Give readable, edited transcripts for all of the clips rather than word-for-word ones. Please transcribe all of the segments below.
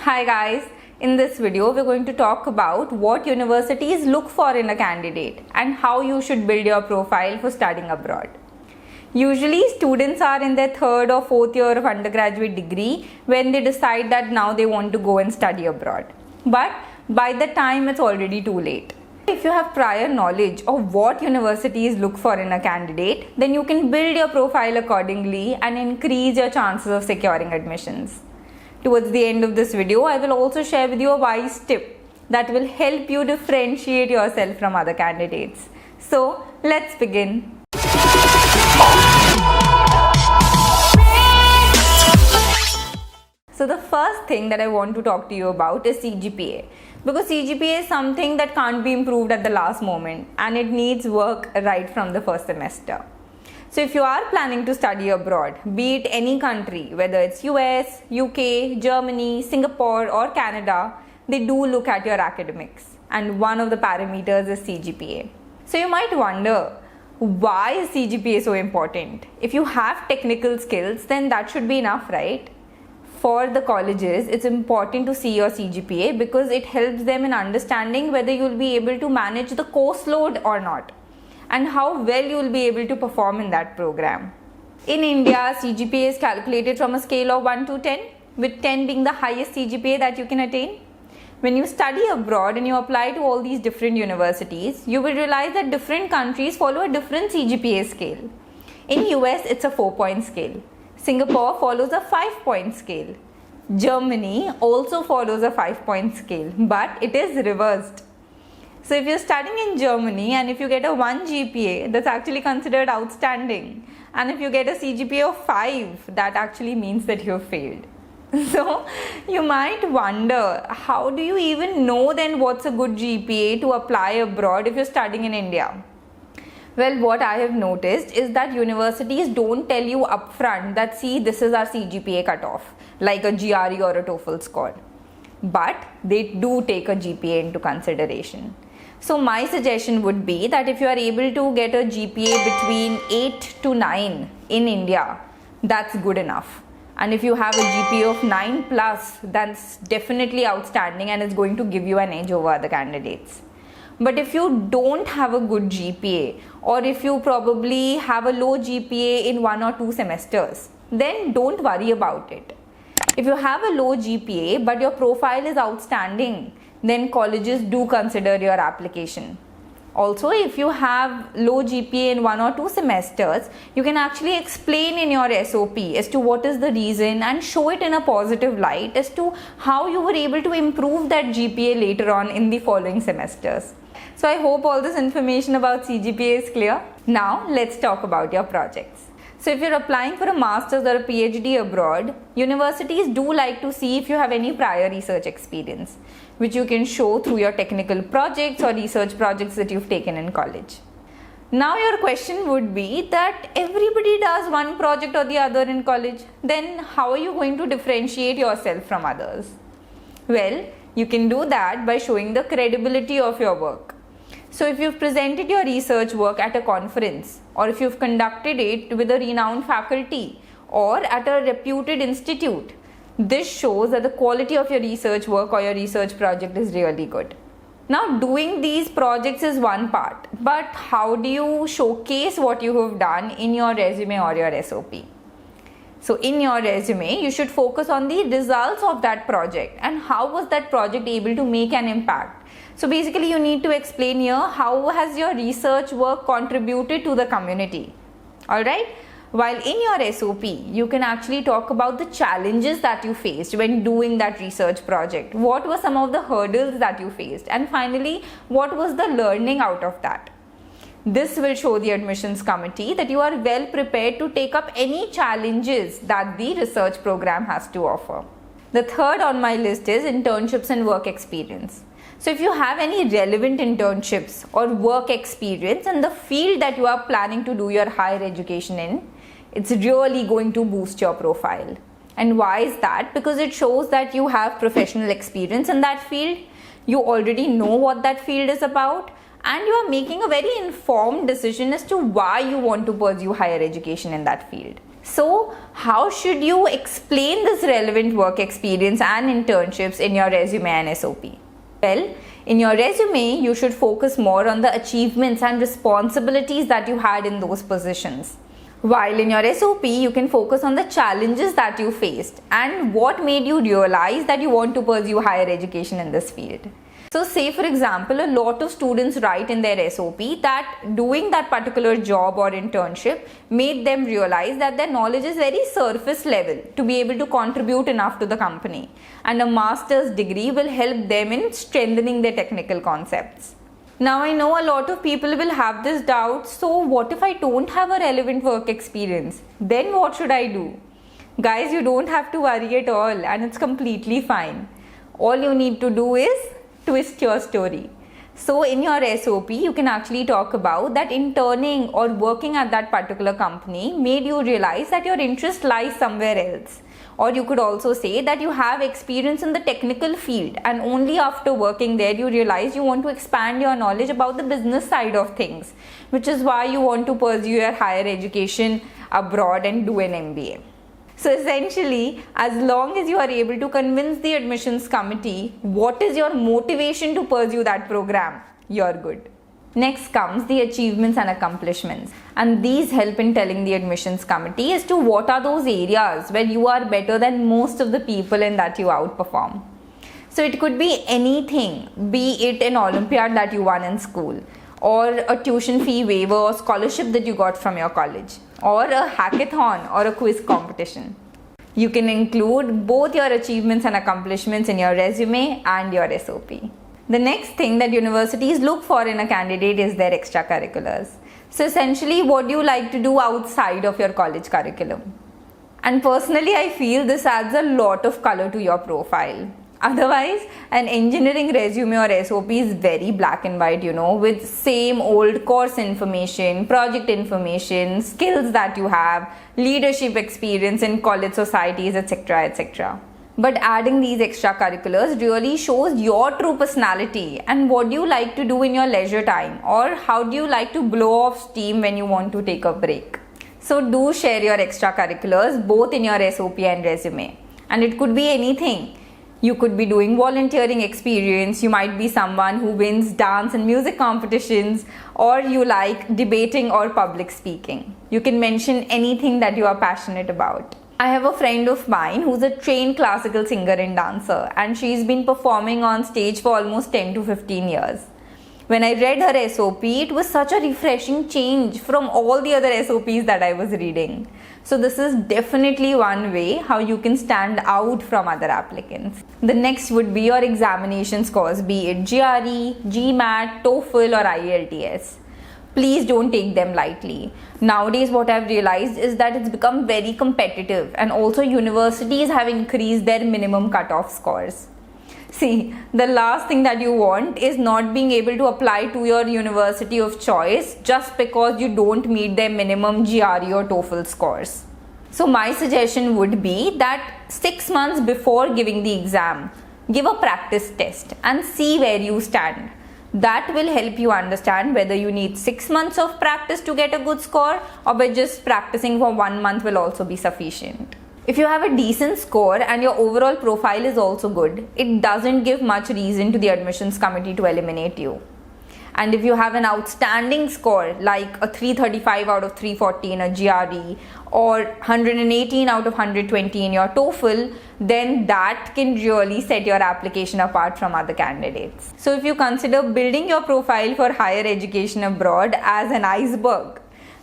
Hi guys, in this video we're going to talk about what universities look for in a candidate and how you should build your profile for studying abroad. Usually students are in their third or fourth year of undergraduate degree when they decide that now they want to go and study abroad. But by the time it's already too late. If you have prior knowledge of what universities look for in a candidate, then you can build your profile accordingly and increase your chances of securing admissions. Towards the end of this video, I will also share with you a wise tip that will help you differentiate yourself from other candidates. So, let's begin. So the first thing that I want to talk to you about is CGPA, because CGPA is something that can't be improved at the last moment and it needs work right from the first semester. So if you are planning to study abroad, be it any country, whether it's US, UK, Germany, Singapore or Canada, they do look at your academics, and one of the parameters is CGPA. So you might wonder, why is CGPA so important? If you have technical skills, then that should be enough, right? For the colleges, it's important to see your CGPA because it helps them in understanding whether you'll be able to manage the course load or not, and how well you will be able to perform in that program. In India, CGPA is calculated from a scale of 1 to 10, with 10 being the highest CGPA that you can attain. When you study abroad and you apply to all these different universities, you will realize that different countries follow a different CGPA scale. In US, it's a 4-point scale. Singapore follows a 5-point scale. Germany also follows a 5-point scale, but it is reversed. So if you're studying in Germany and if you get a 1 GPA, that's actually considered outstanding. And if you get a CGPA of 5, that actually means that you've failed. So you might wonder, how do you even know then what's a good GPA to apply abroad if you're studying in India? Well, what I have noticed is that universities don't tell you upfront that, see, this is our CGPA cutoff, like a GRE or a TOEFL score. But they do take a GPA into consideration. So my suggestion would be that if you are able to get a GPA between 8 to 9 in India, that's good enough. And if you have a GPA of 9 plus, that's definitely outstanding and it's going to give you an edge over other candidates. But if you don't have a good GPA, or if you probably have a low GPA in 1 or 2 semesters, then don't worry about it. If you have a low GPA but your profile is outstanding, then colleges do consider your application. Also, if you have low GPA in 1 or 2 semesters, you can actually explain in your SOP as to what is the reason and show it in a positive light as to how you were able to improve that GPA later on in the following semesters. So I hope all this information about CGPA is clear. Now let's talk about your projects. So if you're applying for a master's or a PhD abroad, universities do like to see if you have any prior research experience, which you can show through your technical projects or research projects that you've taken in college. Now your question would be that everybody does one project or the other in college, then how are you going to differentiate yourself from others? Well, you can do that by showing the credibility of your work. So if you've presented your research work at a conference, or if you've conducted it with a renowned faculty or at a reputed institute, this shows that the quality of your research work or your research project is really good. Now, doing these projects is one part, but how do you showcase what you have done in your resume or your SOP? So in your resume, you should focus on the results of that project and how was that project able to make an impact. So basically you need to explain here how has your research work contributed to the community. Alright? While in your SOP, you can actually talk about the challenges that you faced when doing that research project. What were some of the hurdles that you faced? And finally, what was the learning out of that? This will show the admissions committee that you are well prepared to take up any challenges that the research program has to offer. The third on my list is internships and work experience. So if you have any relevant internships or work experience in the field that you are planning to do your higher education in, it's really going to boost your profile. And why is that? Because it shows that you have professional experience in that field, you already know what that field is about, and you are making a very informed decision as to why you want to pursue higher education in that field. So, how should you explain this relevant work experience and internships in your resume and SOP? Well, in your resume, you should focus more on the achievements and responsibilities that you had in those positions. While in your SOP, you can focus on the challenges that you faced and what made you realize that you want to pursue higher education in this field. So say for example, a lot of students write in their SOP that doing that particular job or internship made them realize that their knowledge is very surface level to be able to contribute enough to the company, and a master's degree will help them in strengthening their technical concepts. Now I know a lot of people will have this doubt, so what if I don't have a relevant work experience? Then what should I do? Guys, you don't have to worry at all, and it's completely fine. All you need to do is twist your story. So in your SOP, you can actually talk about that interning or working at that particular company made you realize that your interest lies somewhere else. Or you could also say that you have experience in the technical field and only after working there you realize you want to expand your knowledge about the business side of things, which is why you want to pursue your higher education abroad and do an MBA. So essentially, as long as you are able to convince the admissions committee what is your motivation to pursue that program, you're good. Next comes the achievements and accomplishments, and these help in telling the admissions committee as to what are those areas where you are better than most of the people and that you outperform. So it could be anything, be it an Olympiad that you won in school, or a tuition fee waiver or scholarship that you got from your college, or a hackathon or a quiz competition. You can include both your achievements and accomplishments in your resume and your SOP. The next thing that universities look for in a candidate is their extracurriculars. So essentially, what do you like to do outside of your college curriculum? And personally, I feel this adds a lot of color to your profile. Otherwise, an engineering resume or SOP is very black and white, with same old course information, project information, skills that you have, leadership experience in college societies, etc., etc. But adding these extracurriculars really shows your true personality and what do you like to do in your leisure time, or how do you like to blow off steam when you want to take a break. So do share your extracurriculars both in your SOP and resume. And it could be anything. You could be doing volunteering experience, you might be someone who wins dance and music competitions, or you like debating or public speaking. You can mention anything that you are passionate about. I have a friend of mine who's a trained classical singer and dancer, and she's been performing on stage for almost 10 to 15 years. When I read her SOP, it was such a refreshing change from all the other SOPs that I was reading. So this is definitely one way how you can stand out from other applicants. The next would be your examination scores, be it GRE, GMAT, TOEFL or IELTS. Please don't take them lightly. Nowadays, what I've realized is that it's become very competitive, and also universities have increased their minimum cutoff scores. See, the last thing that you want is not being able to apply to your university of choice just because you don't meet their minimum GRE or TOEFL scores. So my suggestion would be that 6 months before giving the exam, give a practice test and see where you stand. That will help you understand whether you need 6 months of practice to get a good score, or by just practicing for 1 month will also be sufficient. If you have a decent score and your overall profile is also good, it doesn't give much reason to the admissions committee to eliminate you. And if you have an outstanding score like a 335 out of 340 in a GRE or 118 out of 120 in your TOEFL, then that can really set your application apart from other candidates. So if you consider building your profile for higher education abroad as an iceberg,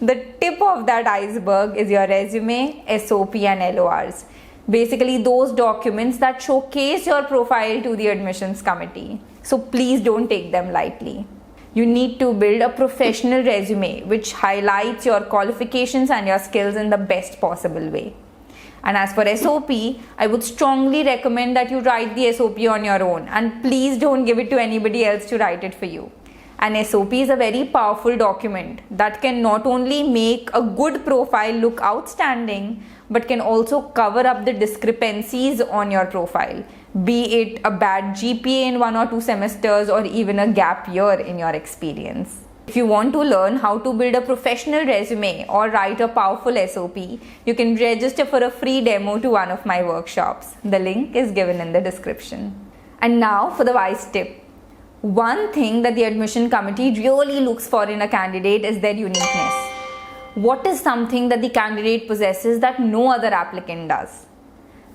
the tip of that iceberg is your resume, SOP and LORs. Basically those documents that showcase your profile to the admissions committee. So please don't take them lightly. You need to build a professional resume which highlights your qualifications and your skills in the best possible way. And as for SOP, I would strongly recommend that you write the SOP on your own, and please don't give it to anybody else to write it for you. An SOP is a very powerful document that can not only make a good profile look outstanding, but can also cover up the discrepancies on your profile, be it a bad GPA in 1 or 2 semesters or even a gap year in your experience. If you want to learn how to build a professional resume or write a powerful SOP, you can register for a free demo to one of my workshops. The link is given in the description. And now for the wise tip. One thing that the admission committee really looks for in a candidate is their uniqueness. What is something that the candidate possesses that no other applicant does?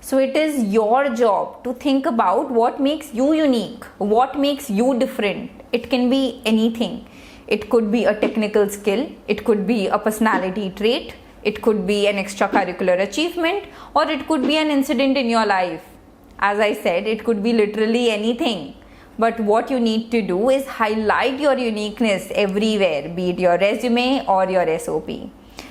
So it is your job to think about what makes you unique, what makes you different. It can be anything. It could be a technical skill, it could be a personality trait, it could be an extracurricular achievement, or it could be an incident in your life. As I said, it could be literally anything. But what you need to do is highlight your uniqueness everywhere, be it your resume or your SOP.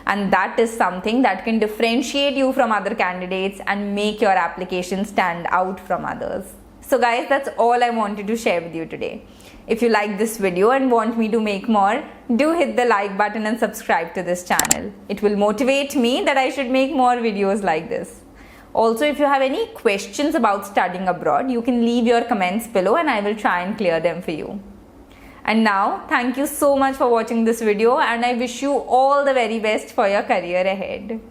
And that is something that can differentiate you from other candidates and make your application stand out from others. So guys, that's all I wanted to share with you today. If you like this video and want me to make more, do hit the like button and subscribe to this channel. It will motivate me that I should make more videos like this. Also, if you have any questions about studying abroad, you can leave your comments below and I will try and clear them for you. And now, thank you so much for watching this video and I wish you all the very best for your career ahead.